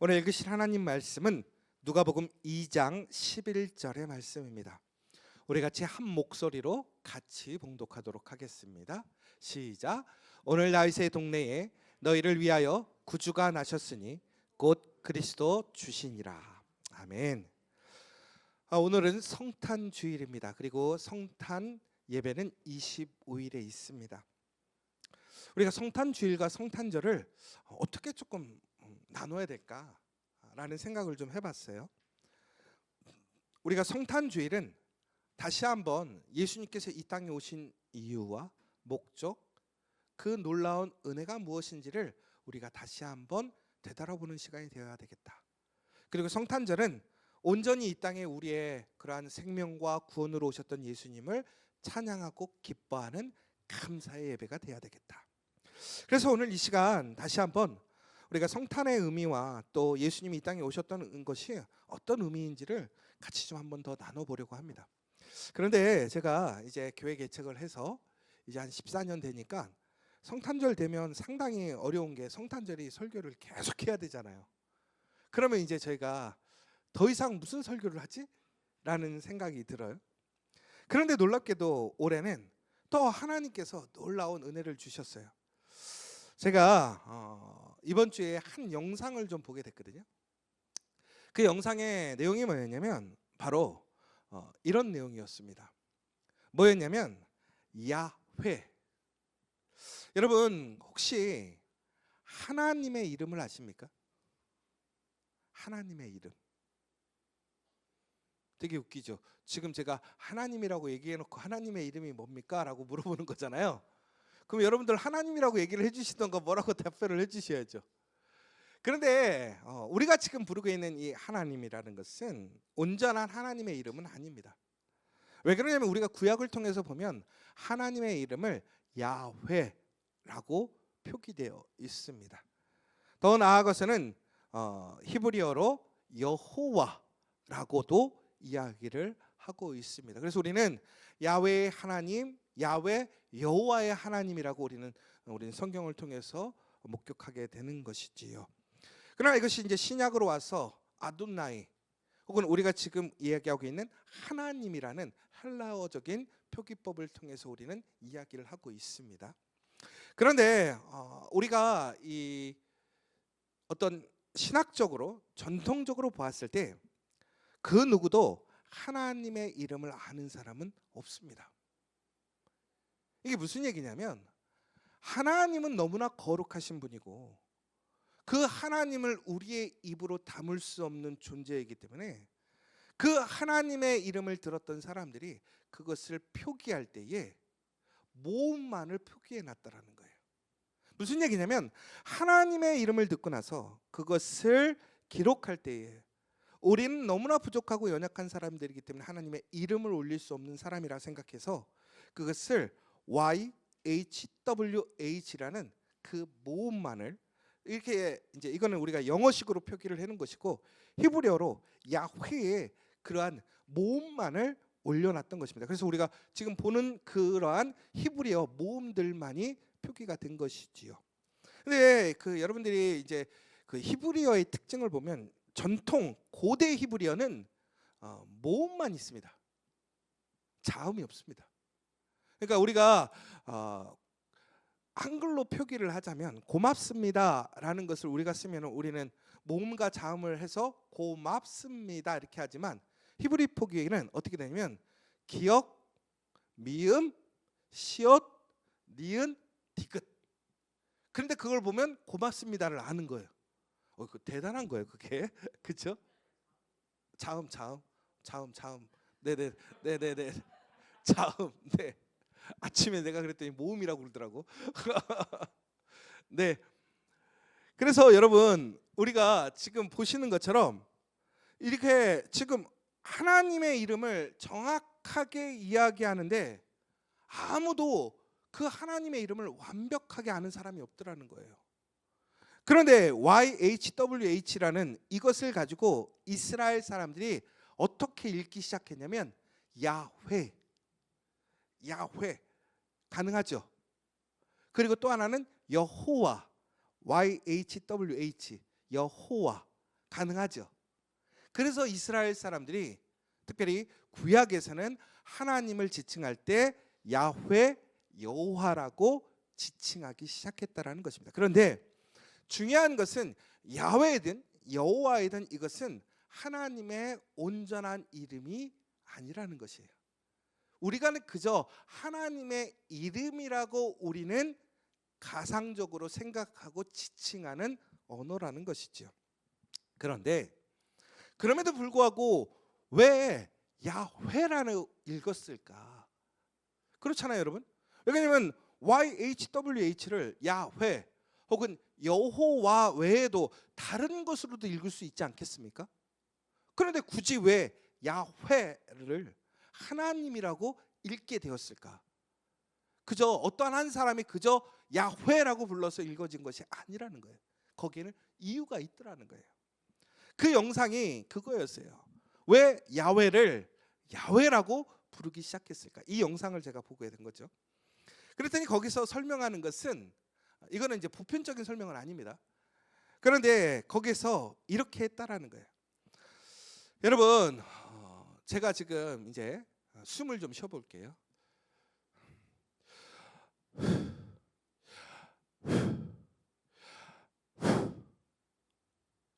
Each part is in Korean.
오늘 읽으실 하나님 말씀은 누가복음 2장 11절의 말씀입니다. 우리 같이 한 목소리로 같이 봉독하도록 하겠습니다. 시작. 오늘 다윗의 동네에 너희를 위하여 구주가 나셨으니 곧 그리스도 주시니라. 아멘. 오늘은 성탄 주일입니다. 그리고 성탄 예배는 25일에 있습니다. 우리가 성탄 주일과 성탄절을 어떻게 조금 나눠야 될까라는 생각을 좀 해봤어요. 우리가 성탄 주일은 다시 한번 예수님께서 이 땅에 오신 이유와 목적, 그 놀라운 은혜가 무엇인지를 우리가 다시 한번 되돌아보는 시간이 되어야 되겠다. 그리고 성탄절은 온전히 이 땅에 우리의 그러한 생명과 구원으로 오셨던 예수님을 찬양하고 기뻐하는 감사의 예배가 되어야 되겠다. 그래서 오늘 이 시간 다시 한번 우리가 성탄의 의미와 또 예수님이 이 땅에 오셨던 것이 어떤 의미인지를 같이 좀 한번 더 나눠보려고 합니다. 그런데 제가 이제 교회 개척을 해서 이제 한 14년 되니까 성탄절 되면 상당히 어려운 게 성탄절이 설교를 계속 해야 되잖아요. 그러면 이제 저희가 더 이상 무슨 설교를 하지? 라는 생각이 들어요. 그런데 놀랍게도 올해는 또 하나님께서 놀라운 은혜를 주셨어요. 제가 이번 주에 한 영상을 좀 보게 됐거든요. 그 영상의 내용이 뭐였냐면 바로 이런 내용이었습니다. 뭐였냐면 야훼. 여러분 혹시 하나님의 이름을 아십니까? 하나님의 이름. 되게 웃기죠. 지금 제가 하나님이라고 얘기해놓고 하나님의 이름이 뭡니까? 라고 물어보는 거잖아요. 그럼 여러분들 하나님이라고 얘기를 해주시던가 뭐라고 답변을 해주셔야죠. 그런데 우리가 지금 부르고 있는 이 하나님이라는 것은 온전한 하나님의 이름은 아닙니다. 왜 그러냐면 우리가 구약을 통해서 보면 하나님의 이름을 야훼라고 표기되어 있습니다. 더 나아가서는 히브리어로 여호와라고도 이야기를 하고 있습니다. 그래서 우리는 야훼의 하나님, 야훼 여호와의 하나님이라고 우리는 성경을 통해서 목격하게 되는 것이지요. 그러나 이것이 이제 신약으로 와서 아돈나이 혹은 우리가 지금 이야기하고 있는 하나님이라는 헬라어적인 표기법을 통해서 우리는 이야기를 하고 있습니다. 그런데 우리가 이 어떤 신학적으로 전통적으로 보았을 때 그 누구도 하나님의 이름을 아는 사람은 없습니다. 이게 무슨 얘기냐면 하나님은 너무나 거룩하신 분이고 그 하나님을 우리의 입으로 담을 수 없는 존재이기 때문에 그 하나님의 이름을 들었던 사람들이 그것을 표기할 때에 모음만을 표기해 놨다라는 거예요. 무슨 얘기냐면 하나님의 이름을 듣고 나서 그것을 기록할 때에 우리는 너무나 부족하고 연약한 사람들이기 때문에 하나님의 이름을 올릴 수 없는 사람이라 생각해서 그것을 YHWH라는 그 모음만을 이렇게 이제 이거는 우리가 영어식으로 표기를 해놓은 것이고 히브리어로 야훼의 그러한 모음만을 올려놨던 것입니다. 그래서 우리가 지금 보는 그러한 히브리어 모음들만이 표기가 된 것이지요. 근데 그 여러분들이 이제 그 히브리어의 특징을 보면 전통 고대 히브리어는 모음만 있습니다. 자음이 없습니다. 그러니까 우리가 한글로 표기를 하자면 고맙습니다라는 것을 우리가 쓰면 우리는 모음과 자음을 해서 고맙습니다 이렇게 하지만 히브리 표기에는 어떻게 되냐면 기역, 미음, 시옷, 니은, 디귿. 그런데 그걸 보면 고맙습니다를 아는 거예요. 그 대단한 거예요, 그게. 그렇죠? 자음. 네네. 자음. 네. 아침에 내가 그랬더니 모음이라고 그러더라고. 네. 그래서 여러분 우리가 지금 보시는 것처럼 이렇게 지금 하나님의 이름을 정확하게 이야기하는데 아무도 그 하나님의 이름을 완벽하게 아는 사람이 없더라는 거예요. 그런데 YHWH라는 이것을 가지고 이스라엘 사람들이 어떻게 읽기 시작했냐면 야훼 가능하죠. 그리고 또 하나는 여호와 YHWH 여호와 가능하죠. 그래서 이스라엘 사람들이 특별히 구약에서는 하나님을 지칭할 때 야훼, 여호와라고 지칭하기 시작했다라는 것입니다. 그런데 중요한 것은 야훼든 여호와이든 이것은 하나님의 온전한 이름이 아니라는 것이에요. 우리가 그저 하나님의 이름이라고 우리는 가상적으로 생각하고 지칭하는 언어라는 것이죠. 그런데 그럼에도 불구하고 왜 야훼라는 읽었을까? 그렇잖아요, 여러분. 왜냐하면 YHWH를 야훼 혹은 여호와 외에도 다른 것으로도 읽을 수 있지 않겠습니까? 그런데 굳이 왜 야훼를 하나님이라고 읽게 되었을까? 그저 어떠한 한 사람이 그저 야훼라고 불러서 읽어진 것이 아니라는 거예요. 거기에는 이유가 있더라는 거예요. 그 영상이 그거였어요. 왜 야훼를 야훼라고 부르기 시작했을까? 이 영상을 제가 보게 된 거죠. 그랬더니 거기서 설명하는 것은 이거는 이제 보편적인 설명은 아닙니다. 그런데 거기서 이렇게 했다라는 거예요. 여러분, 제가 지금 이제 숨을 좀 쉬어볼게요.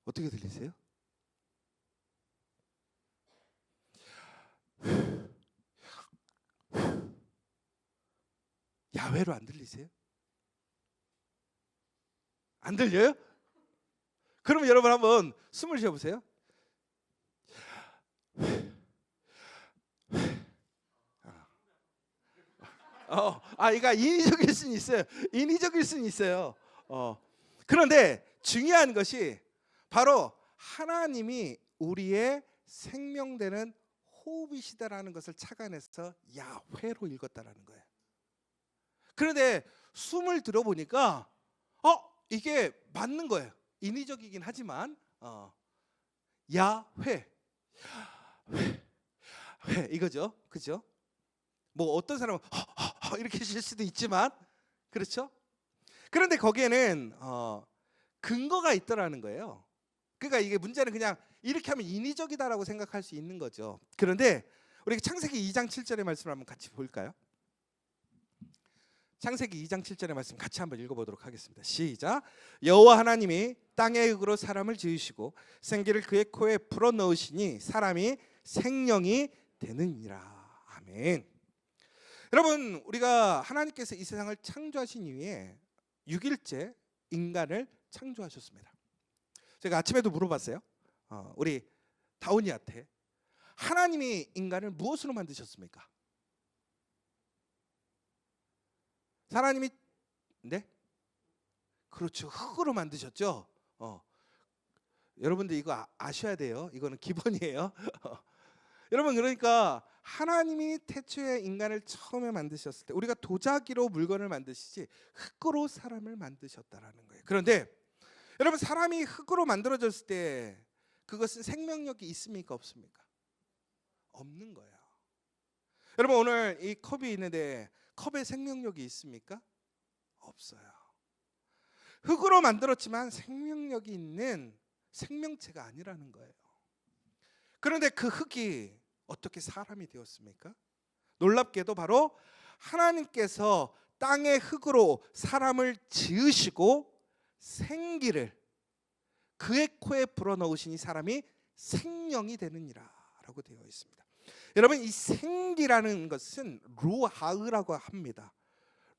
어떻게 들리세요? 야훼로 안 들리세요? 안 들려요? 그러면 여러분 한번 숨을 쉬어보세요. 이거 인위적일 수는 있어요. 인위적일 수는 있어요. 그런데 중요한 것이 바로 하나님이 우리의 생명되는 호흡이시다라는 것을 착안해서 야훼로 읽었다라는 거예요. 그런데 숨을 들어보니까 이게 맞는 거예요. 인위적이긴 하지만 야훼 이거죠, 그죠? 뭐 어떤 사람은 이렇게 쉴 수도 있지만 그렇죠? 그런데 거기에는 근거가 있더라는 거예요. 그러니까 이게 문제는 그냥 이렇게 하면 인위적이다라고 생각할 수 있는 거죠. 그런데 우리 창세기 2장 7절의 말씀을 한번 같이 볼까요? 창세기 2장 7절의 말씀 같이 한번 읽어보도록 하겠습니다. 시작. 여호와 하나님이 땅의 흙으로 사람을 지으시고 생기를 그의 코에 불어넣으시니 사람이 생명이 되느니라. 아멘. 여러분, 우리가 하나님께서 이 세상을 창조하신 이후에 6일째 인간을 창조하셨습니다. 제가 아침에도 물어봤어요. 우리 다운이한테 하나님이 인간을 무엇으로 만드셨습니까? 하나님이 그렇죠. 흙으로 만드셨죠. 여러분들 이거 아셔야 돼요. 이거는 기본이에요. 여러분, 그러니까 하나님이 태초에 인간을 처음에 만드셨을 때 우리가 도자기로 물건을 만드시지 흙으로 사람을 만드셨다라는 거예요. 그런데 여러분, 사람이 흙으로 만들어졌을 때 그것은 생명력이 있습니까, 없습니까? 없는 거예요. 여러분, 오늘 이 컵이 있는데 컵에 생명력이 있습니까? 없어요. 흙으로 만들었지만 생명력이 있는 생명체가 아니라는 거예요. 그런데 그 흙이 어떻게 사람이 되었습니까? 놀랍게도 바로 하나님께서 땅의 흙으로 사람을 지으시고 생기를 그의 코에 불어넣으시니 사람이 생명이 되느니라 라고 되어 있습니다. 여러분, 이 생기라는 것은 루아흐라고 합니다.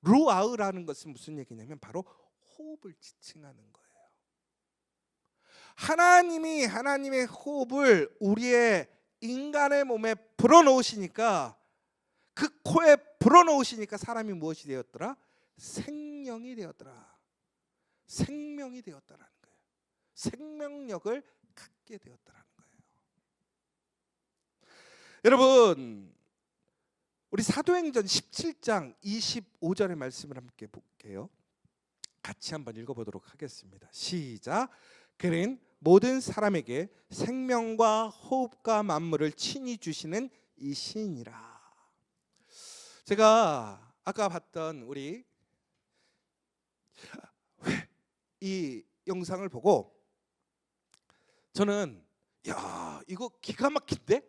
루아흐라는 것은 무슨 얘기냐면 바로 호흡을 지칭하는 거예요. 하나님이 하나님의 호흡을 우리의 인간의 몸에 불어넣으시니까 그 코에 불어넣으시니까 사람이 무엇이 되었더라? 생명이 되었더라. 생명이 되었다라는 거예요. 생명력을 갖게 되었다라는 거예요. 여러분, 우리 사도행전 17장 25절의 말씀을 함께 볼게요. 같이 한번 읽어보도록 하겠습니다. 시작. 그는 모든 사람에게 생명과 호흡과 만물을 친히 주시는 이 신이라. 제가 아까 봤던 우리 이 영상을 보고 저는 야, 이거 기가 막힌데?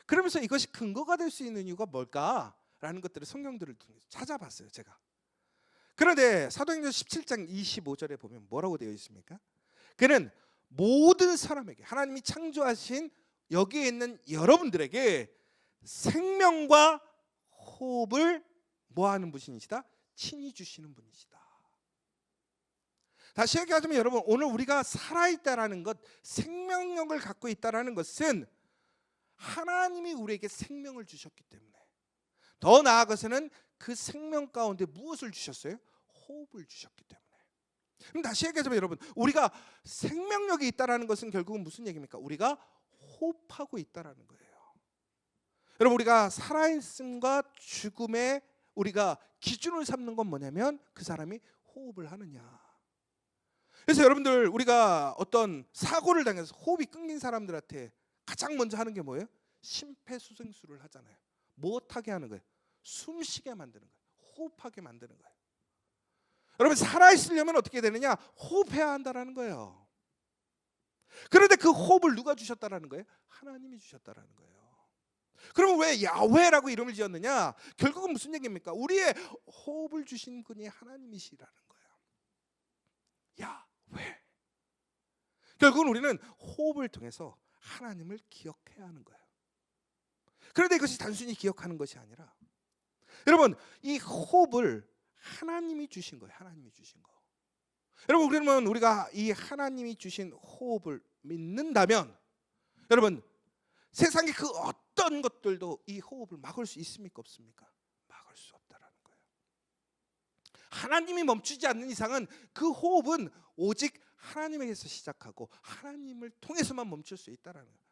그러면서 이것이 근거가 될 수 있는 이유가 뭘까라는 것들을 성경들을 통해서 찾아봤어요, 제가. 그런데 사도행전 17장 25절에 보면 뭐라고 되어 있습니까? 그는 모든 사람에게, 하나님이 창조하신 여기에 있는 여러분들에게 생명과 호흡을 뭐하는 분이시다? 친히 주시는 분이시다. 다시 얘기하자면 여러분, 오늘 우리가 살아있다라는 것, 생명력을 갖고 있다라는 것은 하나님이 우리에게 생명을 주셨기 때문에, 더 나아가서는 그 생명 가운데 무엇을 주셨어요? 호흡을 주셨기 때문에. 그럼 다시 얘기하자면 여러분, 우리가 생명력이 있다라는 것은 결국은 무슨 얘기입니까? 우리가 호흡하고 있다라는 거예요. 여러분, 우리가 살아있음과 죽음의 우리가 기준을 삼는 건 뭐냐면 그 사람이 호흡을 하느냐. 그래서 여러분들, 우리가 어떤 사고를 당해서 호흡이 끊긴 사람들한테 가장 먼저 하는 게 뭐예요? 심폐소생술을 하잖아요. 못하게 하는 거예요. 숨쉬게 만드는 거예요. 호흡하게 만드는 거예요. 여러분, 살아있으려면 어떻게 되느냐? 호흡해야 한다라는 거예요. 그런데 그 호흡을 누가 주셨다라는 거예요? 하나님이 주셨다라는 거예요. 그러면 왜 야훼라고 이름을 지었느냐? 결국은 무슨 얘기입니까? 우리의 호흡을 주신 분이 하나님이시라는 거예요. 야훼. 결국은 우리는 호흡을 통해서 하나님을 기억해야 하는 거예요. 그런데 이것이 단순히 기억하는 것이 아니라, 여러분, 이 호흡을 하나님이 주신 거예요. 하나님이 주신 거. 여러분, 그러면 우리가 이 하나님이 주신 호흡을 믿는다면, 여러분, 세상의 그 어떤 것들도 이 호흡을 막을 수 있습니까? 없습니까? 막을 수 없다라는 거예요. 하나님이 멈추지 않는 이상은 그 호흡은 오직 하나님에게서 시작하고 하나님을 통해서만 멈출 수 있다라는 거예요.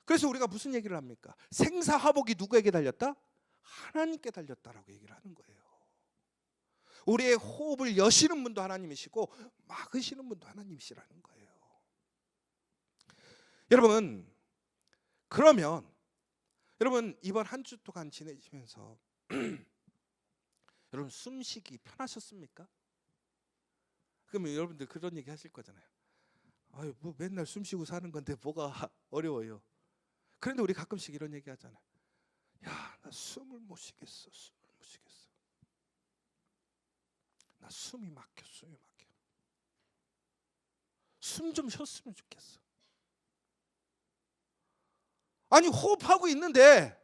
그래서 우리가 무슨 얘기를 합니까? 생사화복이 누구에게 달렸다? 하나님께 달렸다라고 얘기를 하는 거예요. 우리의 호흡을 여시는 분도 하나님이시고 막으시는 분도 하나님이시라는 거예요. 여러분, 그러면 여러분, 이번 한 주 동안 지내시면서 여러분, 숨쉬기 편하셨습니까? 그러면 여러분들 그런 얘기 하실 거잖아요. 아유, 뭐 맨날 숨쉬고 사는 건데 뭐가 어려워요. 그런데 우리 가끔씩 이런 얘기 하잖아요. 야, 나 숨을 못 쉬겠어. 숨을 못 쉬겠어. 나 숨이 막혀. 숨이 막혀. 숨 좀 쉬었으면 좋겠어. 아니, 호흡하고 있는데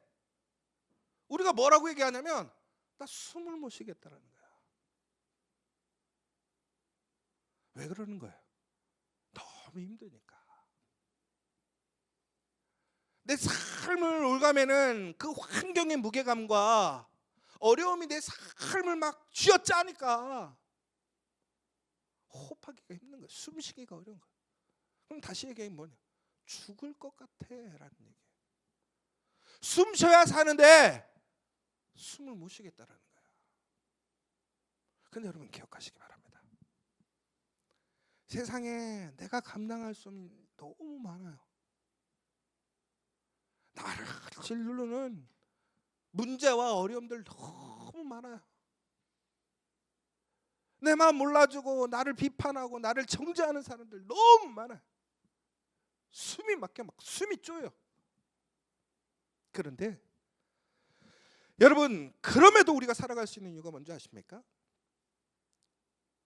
우리가 뭐라고 얘기하냐면 나 숨을 못 쉬겠다라는 거야. 왜 그러는 거예요? 너무 힘드니까. 내 삶을 올가매는 그 환경의 무게감과 어려움이 내 삶을 막 쥐어짜니까 호흡하기가 힘든 거예요. 숨쉬기가 어려운 거예요. 그럼 다시 얘기하면 뭐냐? 죽을 것 같아 라는 얘기예요. 숨 쉬어야 사는데 숨을 못 쉬겠다라는 거예요. 근데 여러분, 기억하시기 바랍니다. 세상에 내가 감당할 수 없는 너무 많아요. 나를 짓누르는 문제와 어려움들 너무 많아요. 내 마음 몰라주고 나를 비판하고 나를 정죄하는 사람들 너무 많아요. 숨이 막혀, 막 숨이 쪼여. 그런데 여러분, 그럼에도 우리가 살아갈 수 있는 이유가 뭔지 아십니까?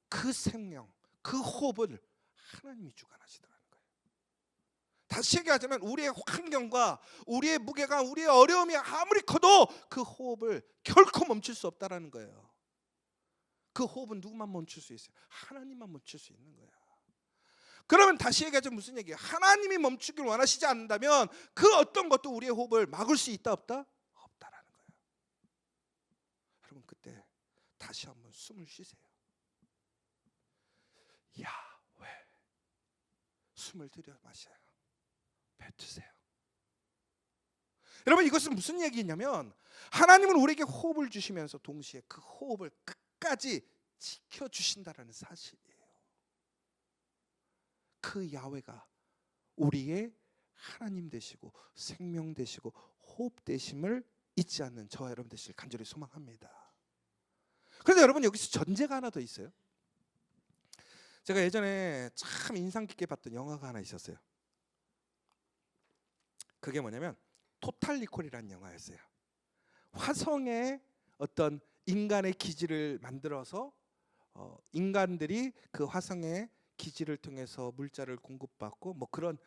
그 생명, 그 호흡을 하나님이 주관하시더라는 거예요. 다시 얘기하자면 우리의 환경과 우리의 무게가, 우리의 어려움이 아무리 커도 그 호흡을 결코 멈출 수 없다라는 거예요. 그 호흡은 누구만 멈출 수 있어요? 하나님만 멈출 수 있는 거예요. 그러면 다시 얘기하자면 무슨 얘기예요? 하나님이 멈추길 원하시지 않는다면 그 어떤 것도 우리의 호흡을 막을 수 있다 없다? 없다라는 거예요. 여러분, 그때 다시 한번 숨을 쉬세요. 야훼. 숨을 들여 마셔요. 뱉으세요. 여러분, 이것은 무슨 얘기냐면 하나님은 우리에게 호흡을 주시면서 동시에 그 호흡을 끝까지 지켜주신다라는 사실이에요. 그 야훼가 우리의 하나님 되시고 생명 되시고 호흡 되심을 잊지 않는 저와 여러분 되시길 간절히 소망합니다. 그런데 여러분, 여기서 전제가 하나 더 있어요. 제가 예전에 참 인상 깊게 봤던 영화가 하나 있었어요. 그게 뭐냐면 토탈 리콜이라는 영화였어요. 화성에 어떤 인간의 기지를 만들어서 인간들이 그 화성의 기지를 통해서 물자를 공급받고 뭐 그런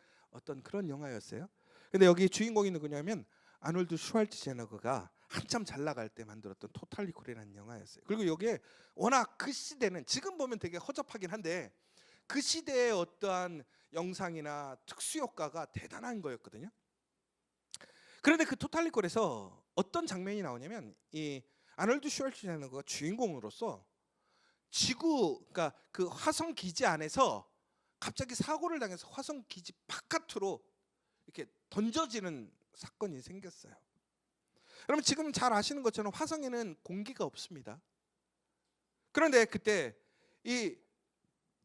영화였어요. 근데 여기 주인공이 누구냐면 아놀드 슈왈츠제네거가 한참 잘 나갈 때 만들었던 토탈 리콜이라는 영화였어요. 그리고 여기에 워낙 그 시대는 지금 보면 되게 허접하긴 한데 그 시대의 어떠한 영상이나 특수 효과가 대단한 거였거든요. 그런데 그 토탈 리콜에서 어떤 장면이 나오냐면 이 아놀드 슈왈츠제네거가 주인공으로서 그러니까 그 화성 기지 안에서 갑자기 사고를 당해서 화성 기지 바깥으로 이렇게 던져지는 사건이 생겼어요. 여러분 지금 잘 아시는 것처럼 화성에는 공기가 없습니다. 그런데 그때 이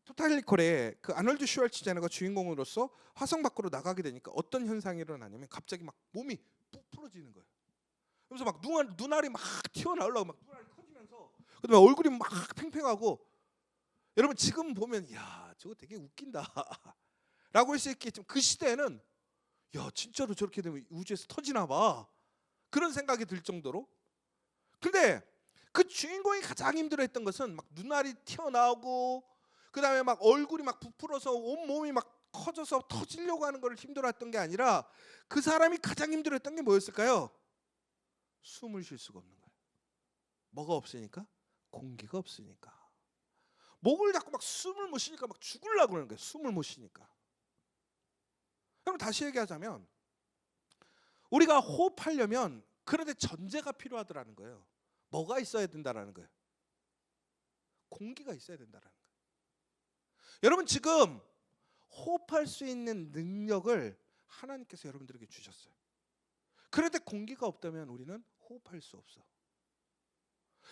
토탈 리콜에 그 아놀드 슈왈츠제네거가 주인공으로서 화성 밖으로 나가게 되니까 어떤 현상이 일어나냐면 갑자기 막 몸이 부풀어지는 거예요. 그래서 막 눈알이 막 튀어나오려고 막 눈알이 터지면서 그다음에 얼굴이 막 팽팽하고 여러분 지금 보면 야 저거 되게 웃긴다 라고 할 수 있겠지만 그 시대에는 야 진짜로 저렇게 되면 우주에서 터지나 봐 그런 생각이 들 정도로. 근데 그 주인공이 가장 힘들어했던 것은 막 눈알이 튀어나오고 그다음에 막 얼굴이 막 부풀어서 온 몸이 막 커져서 터지려고 하는 걸 힘들어했던 게 아니라 그 사람이 가장 힘들어했던 게 뭐였을까요? 숨을 쉴 수가 없는 거예요. 뭐가 없으니까? 공기가 없으니까. 목을 잡고 막 숨을 못 쉬니까 막 죽으려고 그러는 거예요. 숨을 못 쉬니까. 그럼 다시 얘기하자면 우리가 호흡하려면 그런데 전제가 필요하더라는 거예요. 뭐가 있어야 된다라는 거예요? 공기가 있어야 된다라는 거예요. 여러분 지금 호흡할 수 있는 능력을 하나님께서 여러분들에게 주셨어요. 그런데 공기가 없다면 우리는 호흡할 수 없어.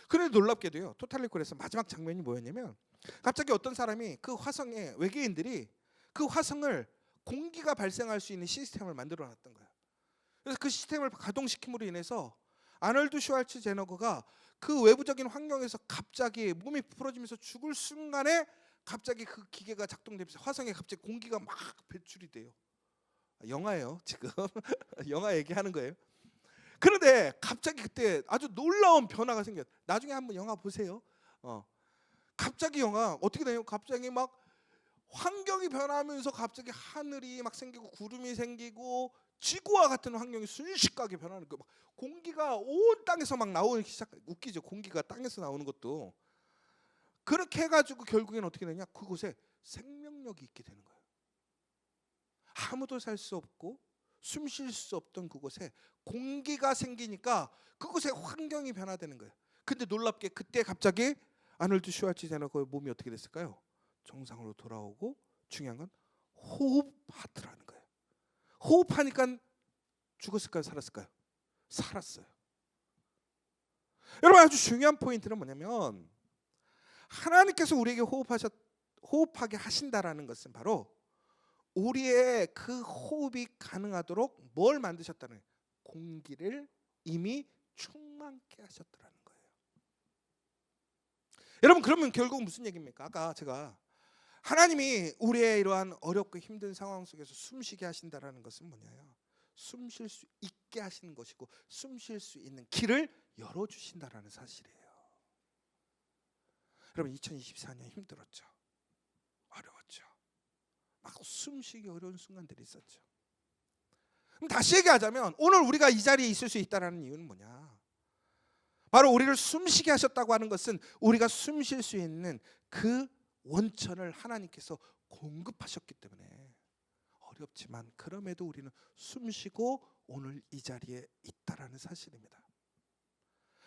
그런데 놀랍게도요. 토탈 리콜에서 마지막 장면이 뭐였냐면 갑자기 어떤 사람이 그 화성에 외계인들이 그 화성을 공기가 발생할 수 있는 시스템을 만들어 놨던 거예요. 그래서 그 시스템을 가동시킴으로 인해서 아놀드 슈왈츠제네거가 그 외부적인 환경에서 갑자기 몸이 부풀어지면서 죽을 순간에 갑자기 그 기계가 작동되면서 화성에 갑자기 공기가 막 배출이 돼요. 영화예요 지금. 영화 얘기하는 거예요. 그런데 갑자기 그때 아주 놀라운 변화가 생겨요. 나중에 한번 영화 보세요. 갑자기 영화 어떻게 돼요? 갑자기 막 환경이 변하면서 갑자기 하늘이 막 생기고 구름이 생기고 지구와 같은 환경이 순식간에 변하는 거. 막 공기가 온 땅에서 막 나오기 시작. 웃기죠. 공기가 땅에서 나오는 것도. 그렇게 해가지고 결국엔 어떻게 되냐? 그곳에 생명력이 있게 되는 거예요. 아무도 살 수 없고 숨 쉴 수 없던 그곳에 공기가 생기니까 그곳에 환경이 변화되는 거예요. 근데 놀랍게 그때 갑자기 아놀드 슈왈츠제네거의 몸이 어떻게 됐을까요? 정상으로 돌아오고 중요한 건 호흡하더라는 거예요. 호흡하니까 죽었을까요? 살았을까요? 살았어요. 여러분 아주 중요한 포인트는 뭐냐면 하나님께서 우리에게 호흡하게 하신다라는 것은 바로 우리의 그 호흡이 가능하도록 뭘 만드셨다는 거예요? 공기를 이미 충만케 하셨다는 거예요. 여러분 그러면 결국 무슨 얘기입니까? 아까 제가 하나님이 우리의 이러한 어렵고 힘든 상황 속에서 숨쉬게 하신다라는 것은 뭐냐요? 숨 쉴 수 있게 하시는 것이고 숨 쉴 수 있는 길을 열어주신다라는 사실이에요. 여러분 2024년 힘들었죠. 어려웠죠. 막 숨쉬기 어려운 순간들이 있었죠. 그럼 다시 얘기하자면 오늘 우리가 이 자리에 있을 수 있다는 이유는 뭐냐? 바로 우리를 숨쉬게 하셨다고 하는 것은 우리가 숨 쉴 수 있는 그 원천을 하나님께서 공급하셨기 때문에 어렵지만 그럼에도 우리는 숨쉬고 오늘 이 자리에 있다라는 사실입니다.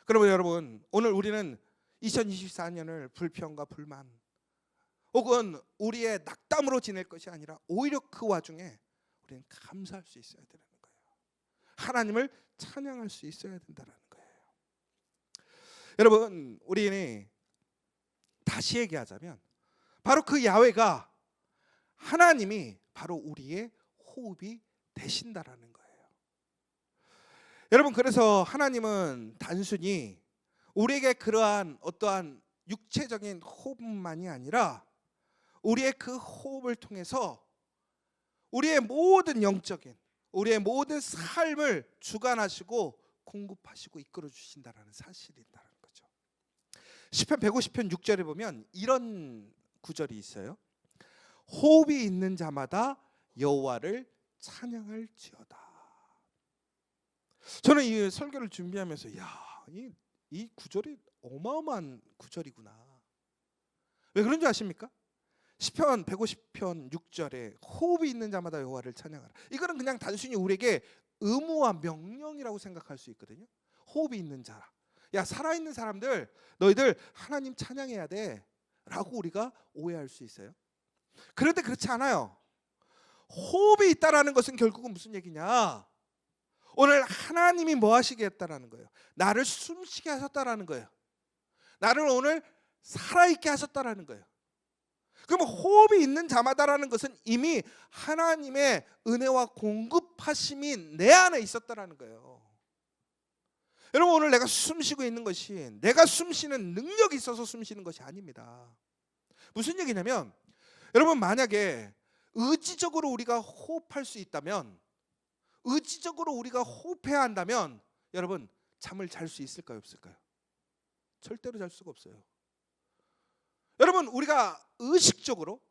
그러면 여러분 오늘 우리는 2024년을 불평과 불만 혹은 우리의 낙담으로 지낼 것이 아니라 오히려 그 와중에 우리는 감사할 수 있어야 되는 거예요. 하나님을 찬양할 수 있어야 된다는 거예요. 여러분 우리는 다시 얘기하자면 바로 그 야훼가 하나님이 바로 우리의 호흡이 되신다라는 거예요. 여러분 그래서 하나님은 단순히 우리에게 그러한 어떠한 육체적인 호흡만이 아니라 우리의 그 호흡을 통해서 우리의 모든 영적인 우리의 모든 삶을 주관하시고 공급하시고 이끌어 주신다라는 사실이다라는 거죠. 시편 150편 6절에 보면 이런 구절이 있어요. 호흡이 있는 자마다 여호와를 찬양할지어다. 저는 이 설교를 준비하면서 이 구절이 어마어마한 구절이구나. 왜 그런 줄 아십니까? 시편 150편 6절에 호흡이 있는 자마다 여호와를 찬양하라. 이거는 그냥 단순히 우리에게 의무와 명령이라고 생각할 수 있거든요. 호흡이 있는 자라. 야, 살아있는 사람들 너희들 하나님 찬양해야 돼 라고 우리가 오해할 수 있어요. 그런데 그렇지 않아요. 호흡이 있다라는 것은 결국은 무슨 얘기냐? 오늘 하나님이 뭐 하시겠다라는 거예요. 나를 숨쉬게 하셨다라는 거예요. 나를 오늘 살아있게 하셨다라는 거예요. 그럼 호흡이 있는 자마다라는 것은 이미 하나님의 은혜와 공급하심이 내 안에 있었다라는 거예요. 여러분, 오늘 내가 숨쉬고 있는 것이 내가 숨쉬는 능력이 있어서 숨쉬는 것이 아닙니다. 무슨 얘기냐면, 여러분, 만약에 의지적으로 우리가 호흡할 수 있다면, 의지적으로 우리가 호흡해야 한다면 여러분, 잠을 잘 수 있을까요, 없을까요? 절대로 잘 수가 없어요. 여러분, 우리가 의지적으로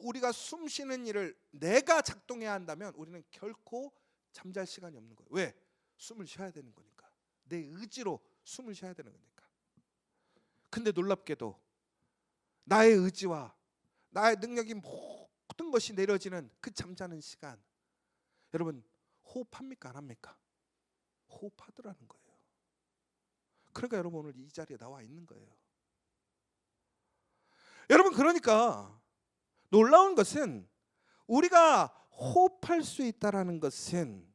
우리가 숨 쉬는 일을 내가 작동해야 한다면 우리는 결코 잠잘 시간이 없는 거예요. 왜? 숨을 쉬어야 되는 거니까. 내 의지로 숨을 쉬어야 되는 거니까. 근데 놀랍게도 나의 의지와 나의 능력이 모든 것이 내려지는 그 잠자는 시간, 여러분, 호흡합니까 안 합니까? 호흡하더라는 거예요. 그러니까 여러분 오늘 이 자리에 나와 있는 거예요. 여러분, 그러니까 놀라운 것은 우리가 호흡할 수 있다라는 것은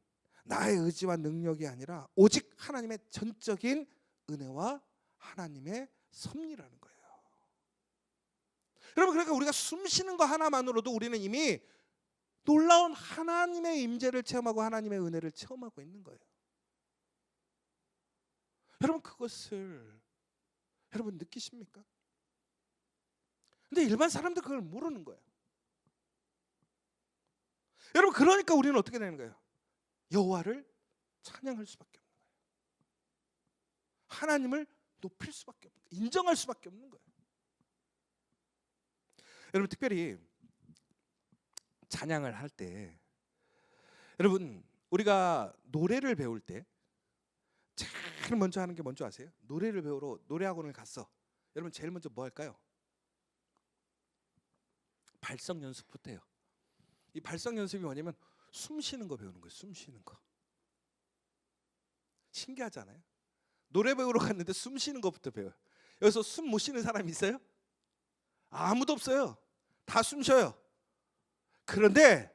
나의 의지와 능력이 아니라 오직 하나님의 전적인 은혜와 하나님의 섭리라는 거예요. 여러분, 그러니까 우리가 숨 쉬는 거 하나만으로도 우리는 이미 놀라운 하나님의 임재를 체험하고 하나님의 은혜를 체험하고 있는 거예요. 여러분, 그것을 여러분 느끼십니까? 근데 일반 사람들 그걸 모르는 거예요. 여러분, 그러니까 우리는 어떻게 되는 거예요? 여호와를 찬양할 수밖에 없는 거예요. 하나님을 높일 수밖에 없는 거예요. 인정할 수밖에 없는 거예요. 여러분, 특별히 찬양을 할 때, 여러분, 우리가 노래를 배울 때 제일 먼저 하는 게 뭔지 아세요? 노래를 배우러 노래학원을 갔어. 여러분, 제일 먼저 뭐 할까요? 발성 연습부터 해요. 이 발성 연습이 뭐냐면 숨 쉬는 거 배우는 거예요. 숨 쉬는 거. 신기하잖아요. 노래 배우러 갔는데 숨 쉬는 것부터 배워요. 여기서 숨 못 쉬는 사람 있어요? 아무도 없어요. 다 숨 쉬어요. 그런데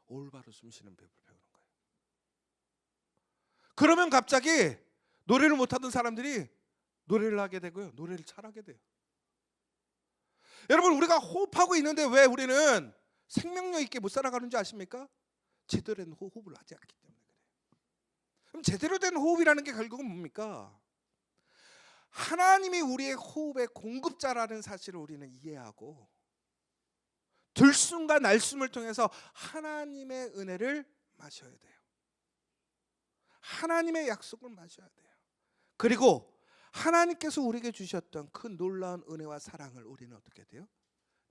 올바로 숨 쉬는 법을 배우는 거예요. 그러면 갑자기 노래를 못하던 사람들이 노래를 하게 되고요. 노래를 잘하게 돼요. 여러분, 우리가 호흡하고 있는데 왜 우리는 생명력 있게 못 살아가는 줄 아십니까? 제대로 된 호흡을 하지 않기 때문에 그래요. 그럼 제대로 된 호흡이라는 게 결국은 뭡니까? 하나님이 우리의 호흡의 공급자라는 사실을 우리는 이해하고 들숨과 날숨을 통해서 하나님의 은혜를 마셔야 돼요. 하나님의 약속을 마셔야 돼요. 그리고 하나님께서 우리에게 주셨던 그 놀라운 은혜와 사랑을 우리는 어떻게 돼요?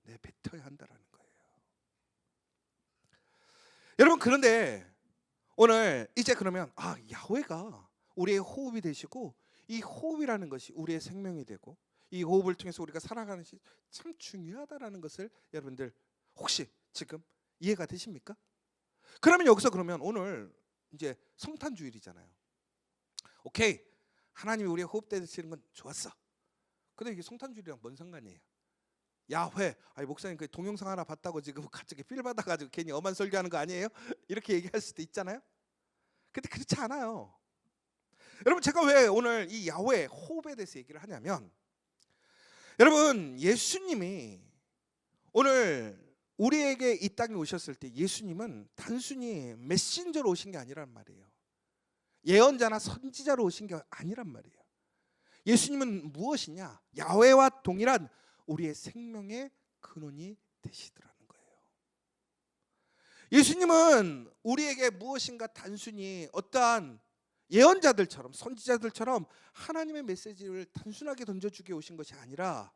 내뱉어야 한다라는 거예요. 여러분, 그런데 오늘 이제 그러면 야훼가 우리의 호흡이 되시고 이 호흡이라는 것이 우리의 생명이 되고 이 호흡을 통해서 우리가 살아가는 것이 참 중요하다라는 것을 여러분들 혹시 지금 이해가 되십니까? 그러면 여기서 그러면 오늘 이제 성탄주일이잖아요. 오케이, 하나님이 우리의 호흡 되시는 건 좋았어. 근데 이게 성탄주일이랑 뭔 상관이에요? 야훼, 목사님 그 동영상 하나 봤다고 지금 갑자기 필 받아가지고 괜히 엄한 설교하는 거 아니에요? 이렇게 얘기할 수도 있잖아요. 근데 그렇지 않아요. 여러분, 제가 왜 오늘 이 야훼 호흡에 대해서 얘기를 하냐면, 여러분, 예수님이 오늘 우리에게 이 땅에 오셨을 때 예수님은 단순히 메신저로 오신 게 아니란 말이에요. 예언자나 선지자로 오신 게 아니란 말이에요. 예수님은 무엇이냐? 야훼와 동일한 우리의 생명의 근원이 되시더라는 거예요. 예수님은 우리에게 무엇인가 단순히 어떠한 예언자들처럼 선지자들처럼 하나님의 메시지를 단순하게 던져주게 오신 것이 아니라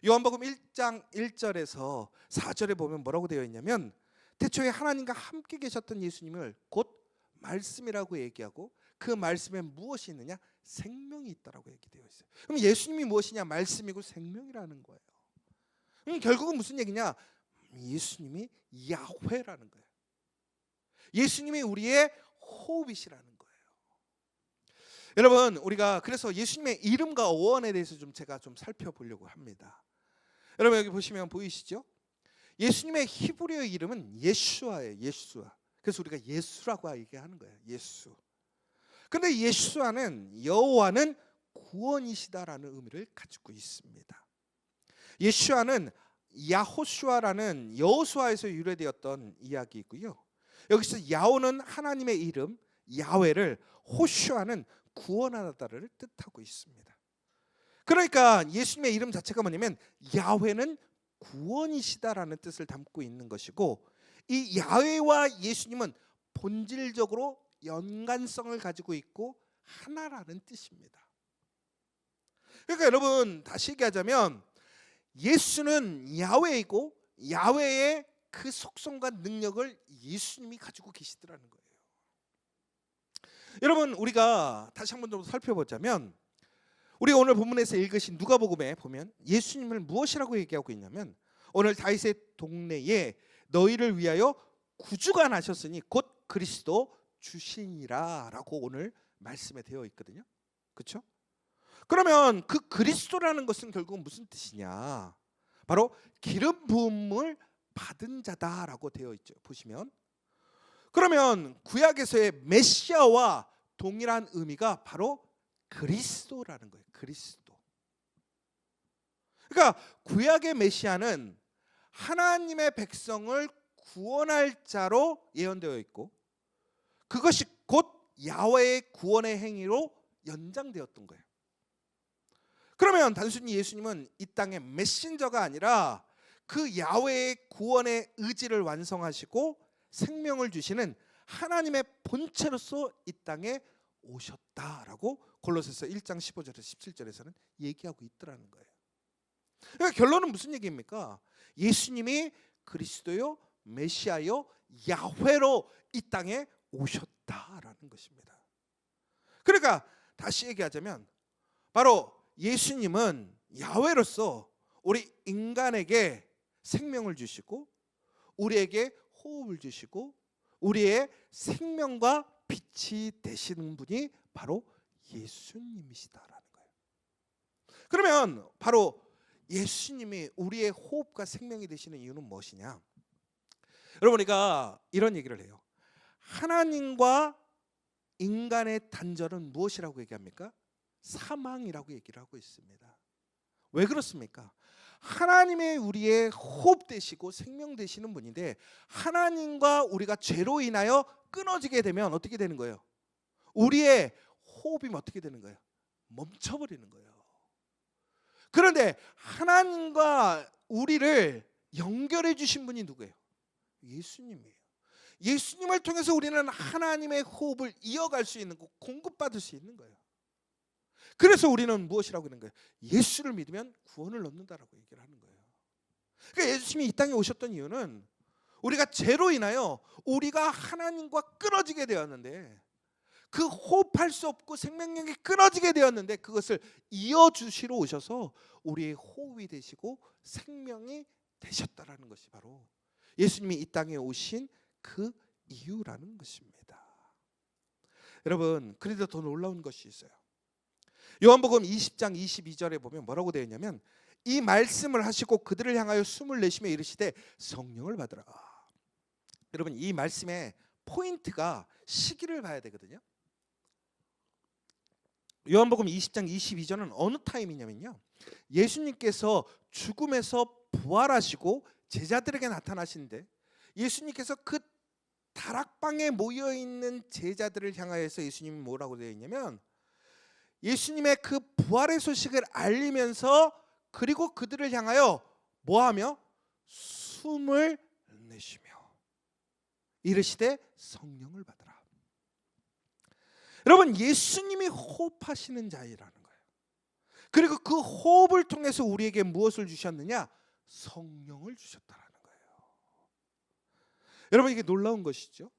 요한복음 1장 1절에서 4절에 보면 뭐라고 되어 있냐면 태초에 하나님과 함께 계셨던 예수님을 곧 말씀이라고 얘기하고 그 말씀에 무엇이 있느냐? 생명이 있다라고 얘기되어 있어요. 그럼 예수님이 무엇이냐? 말씀이고 생명이라는 거예요. 결국은 무슨 얘기냐? 예수님이 야훼라는 거예요. 예수님이 우리의 호흡이시라는 거예요. 여러분, 우리가 그래서 예수님의 이름과 어원에 대해서 제가 살펴보려고 합니다. 여러분, 여기 보시면 보이시죠? 예수님의 히브리어 이름은 예슈아예요. 예슈아. 그래서 우리가 예수라고 얘기하는 거예요. 예수. 근데 예슈아는 여호와는 구원이시다라는 의미를 가지고 있습니다. 예슈아는 야호슈아라는 여호수아에서 유래되었던 이야기이고요. 여기서 야호는 하나님의 이름, 야훼를, 호슈아는 구원하다를 뜻하고 있습니다. 그러니까 예수님의 이름 자체가 뭐냐면 야훼는 구원이시다라는 뜻을 담고 있는 것이고, 이 야훼와 예수님은 본질적으로 연관성을 가지고 있고 하나라는 뜻입니다. 그러니까 여러분, 다시 얘기하자면 예수는 야훼이고 야훼의 그 속성과 능력을 예수님이 가지고 계시더라는 거예요. 여러분, 우리가 다시 한번 좀 살펴보자면 우리가 오늘 본문에서 읽으신 누가복음에 보면 예수님을 무엇이라고 얘기하고 있냐면 오늘 다윗의 동네에 너희를 위하여 구주가 나셨으니 곧 그리스도 주시니라라고 오늘 말씀에 되어 있거든요. 그렇죠? 그러면 그 그리스도라는 것은 결국은 무슨 뜻이냐? 바로 기름 부음을 받은 자다라고 되어 있죠. 보시면 그러면 구약에서의 메시아와 동일한 의미가 바로 그리스도라는 거예요. 그리스도. 그러니까 구약의 메시아는 하나님의 백성을 구원할 자로 예언되어 있고 그것이 곧 야훼의 구원의 행위로 연장되었던 거예요. 그러면 단순히 예수님은 이 땅의 메신저가 아니라 그 야훼의 구원의 의지를 완성하시고 생명을 주시는 하나님의 본체로서 이 땅에 오셨다라고 골로새서 1장 15절에서 17절에서는 얘기하고 있더라는 거예요. 그러니까 결론은 무슨 얘기입니까? 예수님이 그리스도요, 메시아요, 야훼로 이 땅에 오셨다라는 것입니다. 그러니까 다시 얘기하자면 바로 예수님은 야훼로서 우리 인간에게 생명을 주시고 우리에게 호흡을 주시고 우리의 생명과 빛이 되시는 분이 바로 예수님이시다라는 거예요. 그러면 바로 예수님이 우리의 호흡과 생명이 되시는 이유는 무엇이냐? 여러분, 우리가 이런 얘기를 해요. 하나님과 인간의 단절은 무엇이라고 얘기합니까? 사망이라고 얘기를 하고 있습니다. 왜 그렇습니까? 하나님의 우리의 호흡 되시고 생명 되시는 분인데 하나님과 우리가 죄로 인하여 끊어지게 되면 어떻게 되는 거예요? 우리의 호흡이 어떻게 되는 거예요? 멈춰버리는 거예요. 그런데 하나님과 우리를 연결해 주신 분이 누구예요? 예수님이에요. 예수님을 통해서 우리는 하나님의 호흡을 이어갈 수 있는 거, 공급받을 수 있는 거예요. 그래서 우리는 무엇이라고 하는 거예요? 예수를 믿으면 구원을 얻는다라고 얘기를 하는 거예요. 그러니까 예수님이 이 땅에 오셨던 이유는 우리가 죄로 인하여 우리가 하나님과 끊어지게 되었는데 그 호흡할 수 없고 생명력이 끊어지게 되었는데 그것을 이어주시러 오셔서 우리의 호흡이 되시고 생명이 되셨다라는 것이 바로 예수님이 이 땅에 오신 그 이유라는 것입니다. 여러분, 그런데 더 놀라운 것이 있어요. 요한복음 20장 22절에 보면 뭐라고 되어 있냐면 이 말씀을 하시고 그들을 향하여 숨을 내쉬며 이르시되 성령을 받으라. 여러분, 이 말씀의 포인트가 시기를 봐야 되거든요. 요한복음 20장 22절은 어느 타임이냐면요, 예수님께서 죽음에서 부활하시고 제자들에게 나타나시는데 예수님께서 그 다락방에 모여있는 제자들을 향하여서 예수님이 뭐라고 되어 있냐면 예수님의 그 부활의 소식을 알리면서 그리고 그들을 향하여 뭐하며 숨을 내쉬며 이르시되 성령을 받으라. 여러분, 예수님이 호흡하시는 자이라는 거예요. 그리고 그 호흡을 통해서 우리에게 무엇을 주셨느냐? 성령을 주셨다라는 거예요. 여러분, 이게 놀라운 것이죠.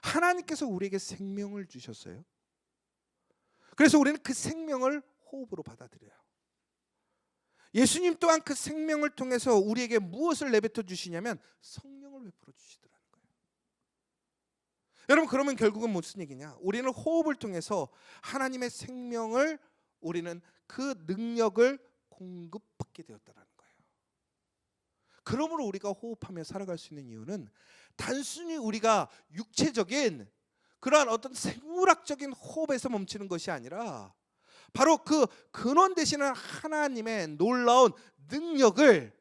하나님께서 우리에게 생명을 주셨어요. 그래서 우리는 그 생명을 호흡으로 받아들여요. 예수님 또한 그 생명을 통해서 우리에게 무엇을 내뱉어 주시냐면 성령을 베풀어 주시더라는 거예요. 여러분, 그러면 결국은 무슨 얘기냐? 우리는 호흡을 통해서 하나님의 생명을, 우리는 그 능력을 공급받게 되었다라는 거예요. 그러므로 우리가 호흡하며 살아갈 수 있는 이유는 단순히 우리가 육체적인 그러한 어떤 생물학적인 호흡에서 멈추는 것이 아니라 바로 그 근원 되시는 하나님의 놀라운 능력을,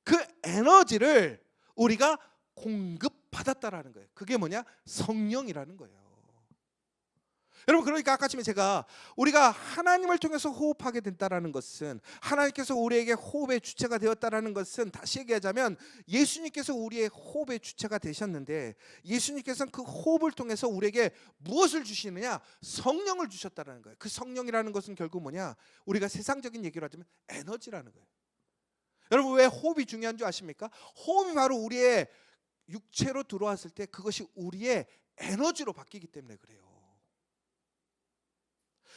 그 에너지를 우리가 공급받았다라는 거예요. 그게 뭐냐? 성령이라는 거예요. 여러분, 그러니까 아까 전에 제가 우리가 하나님을 통해서 호흡하게 된다라는 것은, 하나님께서 우리에게 호흡의 주체가 되었다라는 것은, 다시 얘기하자면 예수님께서 우리의 호흡의 주체가 되셨는데, 예수님께서는 그 호흡을 통해서 우리에게 무엇을 주시느냐? 성령을 주셨다라는 거예요. 그 성령이라는 것은 결국 뭐냐? 우리가 세상적인 얘기로 하자면 에너지라는 거예요. 여러분, 왜 호흡이 중요한 줄 아십니까? 호흡이 바로 우리의 육체로 들어왔을 때 그것이 우리의 에너지로 바뀌기 때문에 그래요.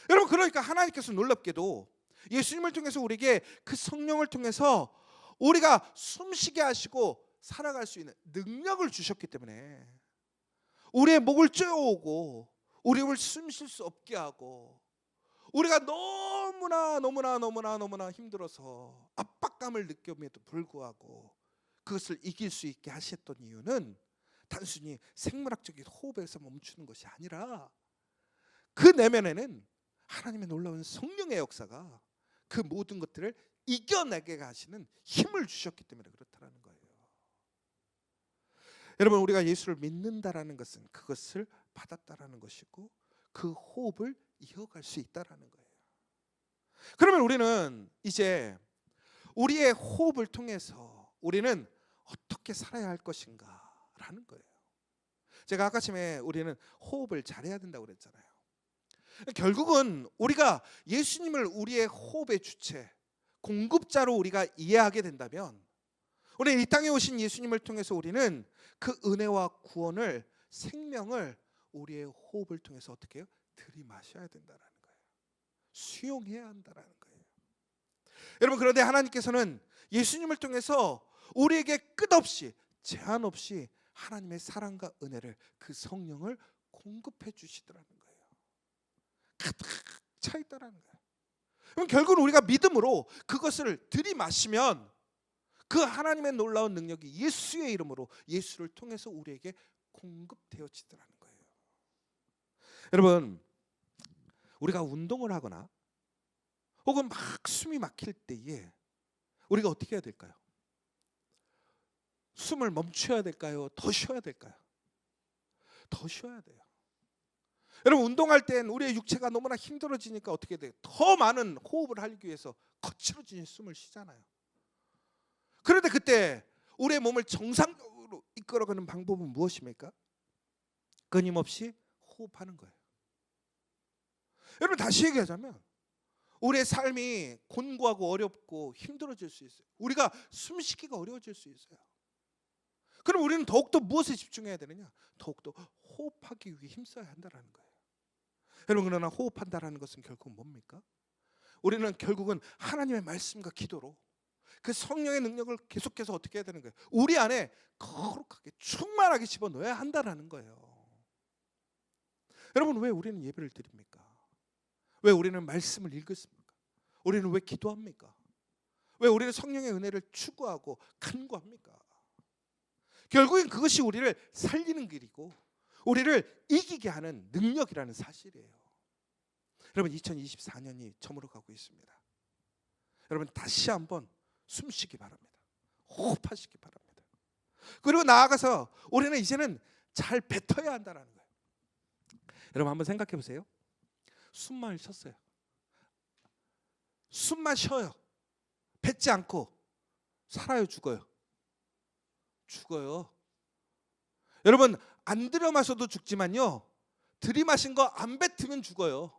여러분, 그러니까 하나님께서 놀랍게도 예수님을 통해서 우리에게 그 성령을 통해서 우리가 숨쉬게 하시고 살아갈 수 있는 능력을 주셨기 때문에 우리의 목을 쪼여오고 우리를 숨쉴 수 없게 하고, 우리가 너무나 힘들어서 압박감을 느꼈음에도 불구하고 그것을 이길 수 있게 하셨던 이유는 단순히 생물학적인 호흡에서 멈추는 것이 아니라 그 내면에는 하나님의 놀라운 성령의 역사가 그 모든 것들을 이겨내게 하시는 힘을 주셨기 때문에 그렇다라는 거예요. 여러분, 우리가 예수를 믿는다라는 것은 그것을 받았다라는 것이고 그 호흡을 이어갈 수 있다라는 거예요. 그러면 우리는 이제 우리의 호흡을 통해서 우리는 어떻게 살아야 할 것인가라는 거예요. 제가 아까 전에 우리는 호흡을 잘해야 된다고 그랬잖아요. 결국은 우리가 예수님을 우리의 호흡의 주체, 공급자로 우리가 이해하게 된다면, 우리 이 땅에 오신 예수님을 통해서 우리는 그 은혜와 구원을, 생명을 우리의 호흡을 통해서 어떻게 해요? 들이마셔야 된다는 거예요. 수용해야 한다는 거예요. 여러분, 그런데 하나님께서는 예수님을 통해서 우리에게 끝없이, 제한 없이 하나님의 사랑과 은혜를, 그 성령을 공급해 주시더라는 거예요. 가득 차 있다라는 거예요. 그럼 결국은 우리가 믿음으로 그것을 들이마시면 그 하나님의 놀라운 능력이 예수의 이름으로, 예수를 통해서 우리에게 공급되어지더라는 거예요. 여러분, 우리가 운동을 하거나 혹은 막 숨이 막힐 때에 우리가 어떻게 해야 될까요? 숨을 멈춰야 될까요? 더 쉬어야 될까요? 더 쉬어야 돼요. 여러분, 운동할 땐 우리의 육체가 너무나 힘들어지니까 어떻게 돼요? 더 많은 호흡을 하기 위해서 거칠어진 숨을 쉬잖아요. 그런데 그때 우리의 몸을 정상적으로 이끌어가는 방법은 무엇입니까? 끊임없이 호흡하는 거예요. 여러분, 다시 얘기하자면 우리의 삶이 곤고하고 어렵고 힘들어질 수 있어요. 우리가 숨쉬기가 어려워질 수 있어요. 그럼 우리는 더욱더 무엇에 집중해야 되느냐? 더욱더 호흡하기 위해 힘써야 한다는 거예요. 여러분, 그러나 호흡한다는 것은 결국 뭡니까? 우리는 결국은 하나님의 말씀과 기도로 그 성령의 능력을 계속해서 어떻게 해야 되는 거예요? 우리 안에 거룩하게 충만하게 집어넣어야 한다는 거예요. 여러분, 왜 우리는 예배를 드립니까? 왜 우리는 말씀을 읽습니까? 우리는 왜 기도합니까? 왜 우리는 성령의 은혜를 추구하고 간구합니까? 결국엔 그것이 우리를 살리는 길이고 우리를 이기게 하는 능력이라는 사실이에요. 여러분, 2024년이 저물어 가고 있습니다. 여러분, 다시 한번 숨쉬기 바랍니다. 호흡하시기 바랍니다. 그리고 나아가서 우리는 이제는 잘 뱉어야 한다는 거예요. 여러분, 한번 생각해 보세요. 숨만 쉬었어요. 숨만 쉬어요. 뱉지 않고 살아요, 죽어요? 죽어요. 여러분 안 들여마셔도 죽지만요, 들이마신 거 안 뱉으면 죽어요.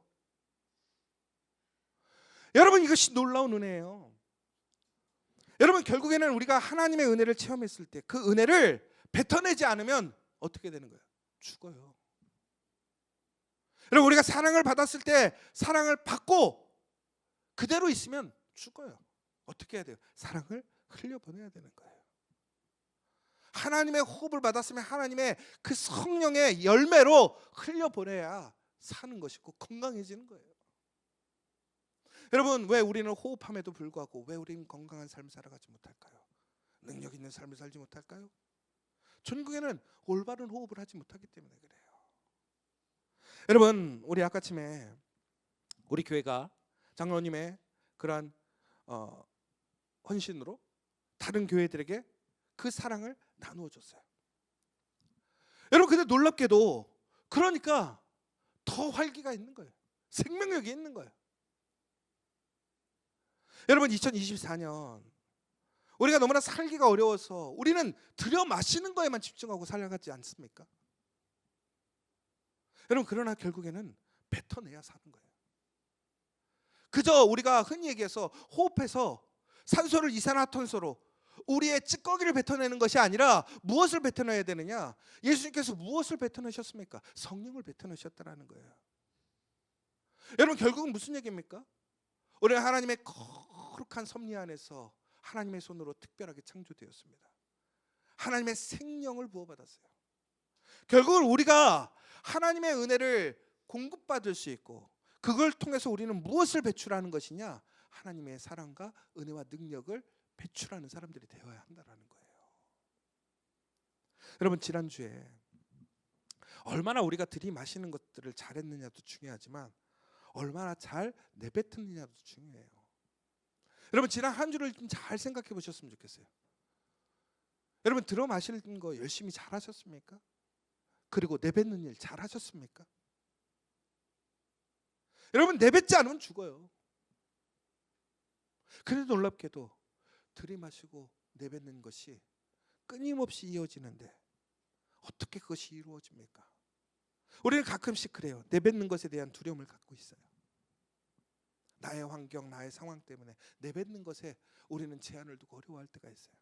여러분 이것이 놀라운 은혜예요. 여러분 결국에는 우리가 하나님의 은혜를 체험했을 때 그 은혜를 뱉어내지 않으면 어떻게 되는 거예요? 죽어요. 여러분 우리가 사랑을 받았을 때 사랑을 받고 그대로 있으면 죽어요. 어떻게 해야 돼요? 사랑을 흘려보내야 되는 거예요. 하나님의 호흡을 받았으면 하나님의 그 성령의 열매로 흘려보내야 사는 것이고 건강해지는 거예요. 여러분 왜 우리는 호흡함에도 불구하고 왜 우리는 건강한 삶을 살아가지 못할까요? 능력 있는 삶을 살지 못할까요? 전국에는 올바른 호흡을 하지 못하기 때문에 그래요. 여러분 우리 아까쯤에 우리 교회가 장로님의 그러한 헌신으로 다른 교회들에게 그 사랑을 나누어 줬어요. 여러분 근데 놀랍게도 그러니까 더 활기가 있는 거예요. 생명력이 있는 거예요. 여러분 2024년 우리가 너무나 살기가 어려워서 우리는 들여 마시는 거에만 집중하고 살아가지 않습니까? 여러분 그러나 결국에는 뱉어내야 사는 거예요. 그저 우리가 흔히 얘기해서 호흡해서 산소를 이산화탄소로 우리의 찌꺼기를 뱉어내는 것이 아니라 무엇을 뱉어내야 되느냐? 예수님께서 무엇을 뱉어내셨습니까? 성령을 뱉어내셨다라는 거예요. 여러분 결국은 무슨 얘기입니까? 우리가 하나님의 거룩한 섭리 안에서 하나님의 손으로 특별하게 창조되었습니다. 하나님의 생명을 부어받았어요. 결국은 우리가 하나님의 은혜를 공급받을 수 있고 그걸 통해서 우리는 무엇을 배출하는 것이냐? 하나님의 사랑과 은혜와 능력을 배출하는 사람들이 되어야 한다는 거예요. 여러분 지난주에 얼마나 우리가 들이마시는 것들을 잘했느냐도 중요하지만 얼마나 잘 내뱉느냐도 중요해요. 여러분 지난 한 주를 좀 잘 생각해 보셨으면 좋겠어요. 여러분 들어 마시는 거 열심히 잘하셨습니까? 그리고 내뱉는 일 잘하셨습니까? 여러분 내뱉지 않으면 죽어요. 그래도 놀랍게도 들이마시고 내뱉는 것이 끊임없이 이어지는데 어떻게 그것이 이루어집니까? 우리는 가끔씩 그래요. 내뱉는 것에 대한 두려움을 갖고 있어요. 나의 환경, 나의 상황 때문에 내뱉는 것에 우리는 제한을 두고 어려워할 때가 있어요.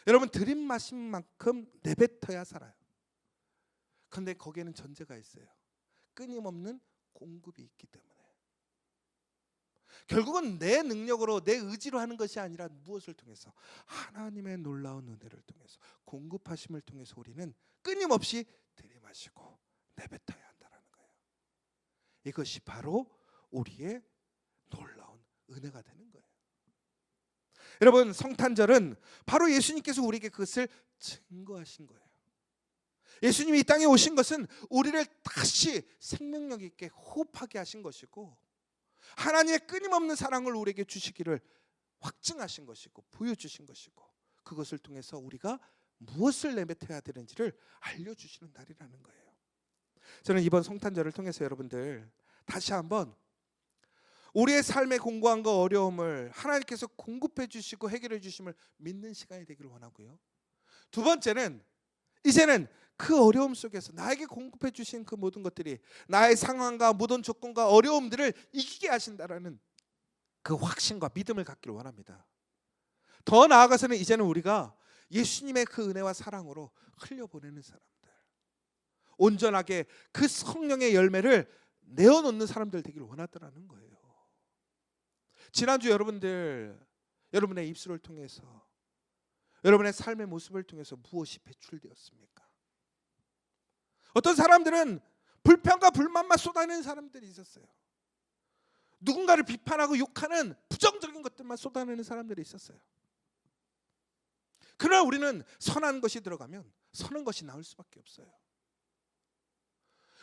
여러분 들이마신 만큼 내뱉어야 살아요. 그런데 거기에는 전제가 있어요. 끊임없는 공급이 있기 때문에. 결국은 내 능력으로 내 의지로 하는 것이 아니라 무엇을 통해서? 하나님의 놀라운 은혜를 통해서 공급하심을 통해서 우리는 끊임없이 들이마시고 내뱉어야 한다는 거예요. 이것이 바로 우리의 놀라운 은혜가 되는 거예요. 여러분 성탄절은 바로 예수님께서 우리에게 그것을 증거하신 거예요. 예수님이 이 땅에 오신 것은 우리를 다시 생명력 있게 호흡하게 하신 것이고 하나님의 끊임없는 사랑을 우리에게 주시기를 확증하신 것이고 보여주신 것이고 그것을 통해서 우리가 무엇을 내뱉어야 되는지를 알려주시는 날이라는 거예요. 저는 이번 성탄절을 통해서 여러분들 다시 한번 우리의 삶의 공고함과 어려움을 하나님께서 공급해 주시고 해결해 주심을 믿는 시간이 되기를 원하고요. 두 번째는 이제는 그 어려움 속에서 나에게 공급해 주신 그 모든 것들이 나의 상황과 모든 조건과 어려움들을 이기게 하신다라는 그 확신과 믿음을 갖기를 원합니다. 더 나아가서는 이제는 우리가 예수님의 그 은혜와 사랑으로 흘려보내는 사람들, 온전하게 그 성령의 열매를 내어놓는 사람들 되기를 원하더라는 거예요. 지난주 여러분들 여러분의 입술을 통해서 여러분의 삶의 모습을 통해서 무엇이 배출되었습니까? 어떤 사람들은 불평과 불만만 쏟아내는 사람들이 있었어요. 누군가를 비판하고 욕하는 부정적인 것들만 쏟아내는 사람들이 있었어요. 그러나 우리는 선한 것이 들어가면 선한 것이 나올 수밖에 없어요.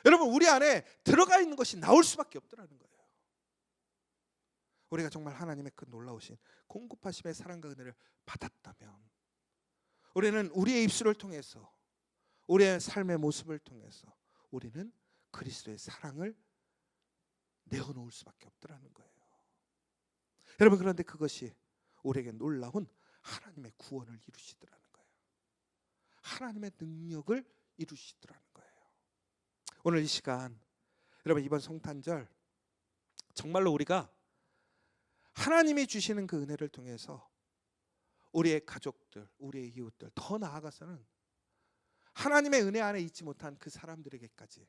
여러분 우리 안에 들어가 있는 것이 나올 수밖에 없더라는 거예요. 우리가 정말 하나님의 그 놀라우신 공급하심의 사랑과 은혜를 받았다면 우리는 우리의 입술을 통해서 우리의 삶의 모습을 통해서 우리는 그리스도의 사랑을 내어놓을 수밖에 없더라는 거예요. 여러분 그런데 그것이 우리에게 놀라운 하나님의 구원을 이루시더라는 거예요. 하나님의 능력을 이루시더라는 거예요. 오늘 이 시간 여러분, 이번 성탄절 정말로 우리가 하나님이 주시는 그 은혜를 통해서 우리의 가족들, 우리의 이웃들, 더 나아가서는 하나님의 은혜 안에 있지 못한 그 사람들에게까지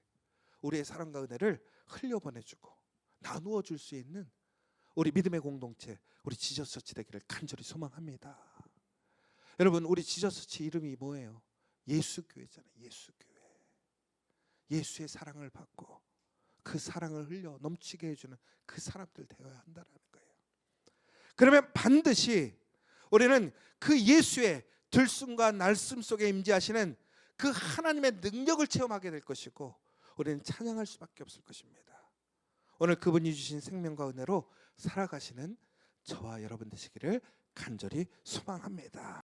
우리의 사랑과 은혜를 흘려보내주고 나누어 줄 수 있는 우리 믿음의 공동체, 우리 지저스처치 되기를 간절히 소망합니다. 여러분, 우리 지저스처치 이름이 뭐예요? 예수교회잖아요. 예수교회. 예수의 사랑을 받고 그 사랑을 흘려 넘치게 해주는 그 사람들 되어야 한다는 거예요. 그러면 반드시 우리는 그 예수의 들숨과 날숨 속에 임재하시는 그 하나님의 능력을 체험하게 될 것이고 우리는 찬양할 수밖에 없을 것입니다. 오늘 그분이 주신 생명과 은혜로 살아가시는 저와 여러분 되시기를 간절히 소망합니다.